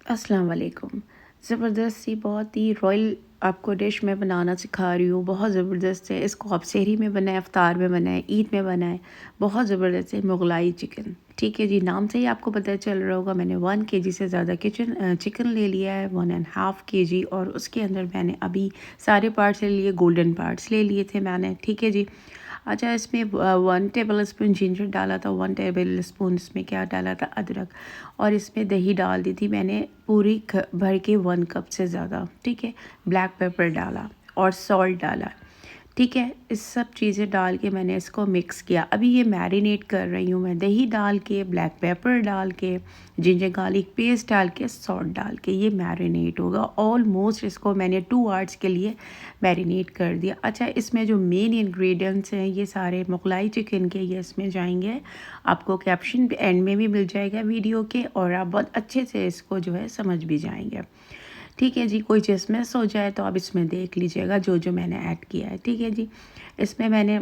अस्सलाम वालेकुम। ज़बरदस्त सी बहुत ही रॉयल आपको डिश मैं बनाना सिखा रही हूँ। बहुत ज़बरदस्त है। इसको आप सहरी में बनाएं, इफ्तार में बनाएं, ईद में बनाएं। बहुत ज़बरदस्त है मुगलाई चिकन। ठीक है जी, नाम से ही आपको पता चल रहा होगा। मैंने 1 केजी से ज़्यादा चिकन ले लिया है, 1.5 केजी, और उसके अंदर मैंने अभी सारे पार्ट्स ले लिए, गोल्डन पार्ट्स ले लिए थे मैंने। ठीक है जी। अच्छा, इसमें 1 टेबल स्पून जिंजर डाला था, 1 टेबल स्पून इसमें क्या डाला था, अदरक, और इसमें दही डाल दी थी मैंने पूरी भर के 1 कप से ज़्यादा। ठीक है, ब्लैक पेपर डाला और सॉल्ट डाला। ठीक है, इस सब चीज़ें डाल के मैंने इसको मिक्स किया। अभी ये मैरिनेट कर रही हूँ मैं, दही डाल के, ब्लैक पेपर डाल के, जिंजर गार्लिक पेस्ट डाल के, सॉल्ट डाल के ये मैरिनेट होगा। ऑलमोस्ट इसको मैंने 2 आवर्स के लिए मैरिनेट कर दिया। अच्छा, इसमें जो मेन इंग्रेडिएंट्स हैं ये सारे मुगलाई चिकन के, ये इसमें जाएंगे। आपको कैप्शन एंड में भी मिल जाएगा वीडियो के, और आप बहुत अच्छे से इसको जो है समझ भी जाएंगे। ठीक है जी, कोई चीज़ मिस हो जाए तो आप इसमें देख लीजिएगा जो जो मैंने ऐड किया है। ठीक है जी, इसमें मैंने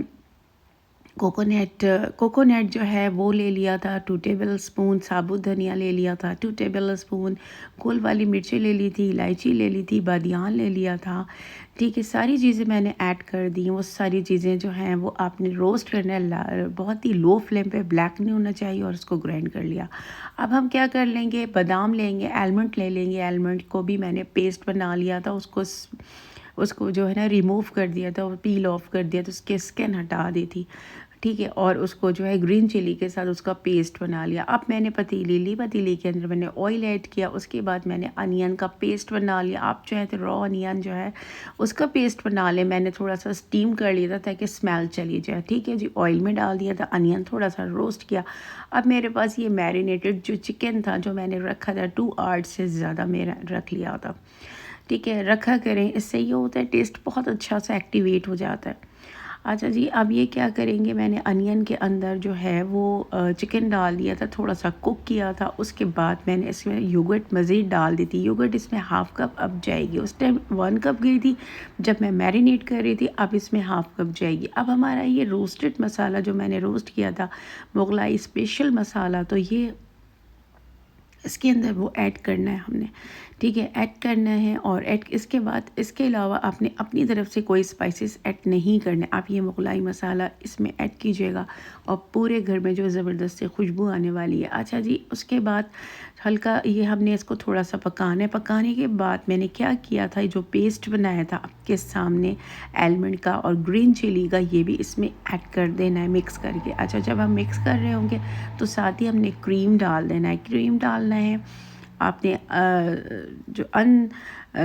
कोकोनट जो है वो ले लिया था 2 टेबल स्पून, साबुत धनिया ले लिया था 2 टेबल स्पून, गोल वाली मिर्ची ले ली थी, इलायची ले ली थी, बादियान ले लिया था। ठीक है, सारी चीज़ें मैंने ऐड कर दी। वो सारी चीज़ें जो हैं वो आपने रोस्ट करना है, बहुत ही लो फ्लेम पे, ब्लैक नहीं होना चाहिए, और उसको ग्राइंड कर लिया। अब हम क्या कर लेंगे, बादाम लेंगे, आलमंड ले लेंगे। आलमंड को भी मैंने पेस्ट बना लिया था, उसको जो है ना रिमूव कर दिया था, और पील ऑफ कर दिया था, उसके स्किन हटा दी थी। ठीक है, और उसको जो है ग्रीन चिली के साथ उसका पेस्ट बना लिया। अब मैंने पतीली ली, पतीली के अंदर मैंने ऑयल ऐड किया, उसके बाद मैंने अनियन का पेस्ट बना लिया। आप चाहे तो रॉ अनियन जो है उसका पेस्ट बना लें। मैंने थोड़ा सा स्टीम कर लिया था ताकि स्मेल चली जाए। ठीक है जी, ऑयल में डाल दिया था, अनियन थोड़ा सा रोस्ट किया। अब मेरे पास ये मैरिनेटेड जो चिकन था जो मैंने रखा था 2 आवर्स से ज़्यादा मेरा रख लिया था। ठीक है, रखा करें, इससे ये होता है टेस्ट बहुत अच्छा सा एक्टिवेट हो जाता है। अच्छा जी, अब ये क्या करेंगे, मैंने अनियन के अंदर जो है वो चिकन डाल दिया था, थोड़ा सा कुक किया था। उसके बाद मैंने इसमें योगर्ट मज़ीद डाल दी थी। योगर्ट इसमें हाफ़ कप अब जाएगी। उस टाइम 1 कप गई थी जब मैं मैरिनेट कर रही थी, अब इसमें हाफ़ कप जाएगी। अब हमारा ये रोस्टेड मसाला जो मैंने रोस्ट किया था, मुगलाई स्पेशल मसाला, तो ये इसके अंदर वो ऐड करना है हमने। ठीक है, ऐड करना है, और ऐड इसके बाद इसके अलावा आपने अपनी तरफ से कोई स्पाइसेस ऐड नहीं करने। आप ये मुगलाई मसाला इसमें ऐड कीजिएगा और पूरे घर में जो ज़बरदस्त से खुशबू आने वाली है। अच्छा जी, उसके बाद हल्का ये हमने इसको थोड़ा सा पकाना है। पकाने के बाद मैंने क्या किया था, जो पेस्ट बनाया था आपके सामने आलमंड का और ग्रीन चिली का, ये भी इसमें ऐड कर देना है मिक्स करके। अच्छा, जब हम मिक्स कर रहे होंगे तो साथ ही हमने क्रीम डाल देना है। क्रीम डालना है आपने जो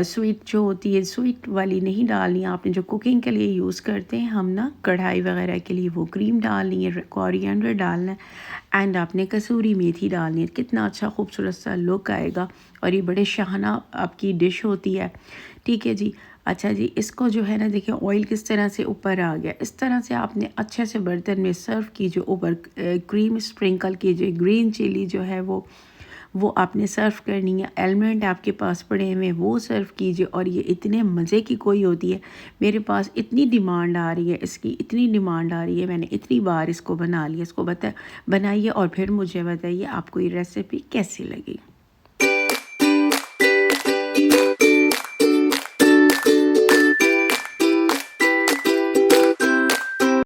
स्वीट जो होती है, स्वीट वाली नहीं डालनी है आपने, जो कुकिंग के लिए यूज़ करते हैं हम ना कढ़ाई वगैरह के लिए, वो क्रीम डालनी है। कोरिएंडर डालना है, एंड आपने कसूरी मेथी डालनी है। कितना अच्छा खूबसूरत सा लुक आएगा, और ये बड़े शाहाना आपकी डिश होती है। ठीक है जी। अच्छा जी, इसको जो है ना, देखिए ऑयल किस तरह से ऊपर आ गया। इस तरह से आपने अच्छे से बर्तन में सर्व कीजिए, ऊपर क्रीम स्प्रिंकल कीजिए, ग्रीन चिली जो है वो आपने सर्व करनी है। आलमंड आपके पास पड़े हुए वो सर्व कीजिए, और ये इतने मज़े की कोई होती है। मेरे पास इतनी डिमांड आ रही है इसकी, इतनी डिमांड आ रही है, मैंने इतनी बार इसको बना लिया। इसको बनाइए और फिर मुझे बताइए आपको ये रेसिपी कैसी लगी।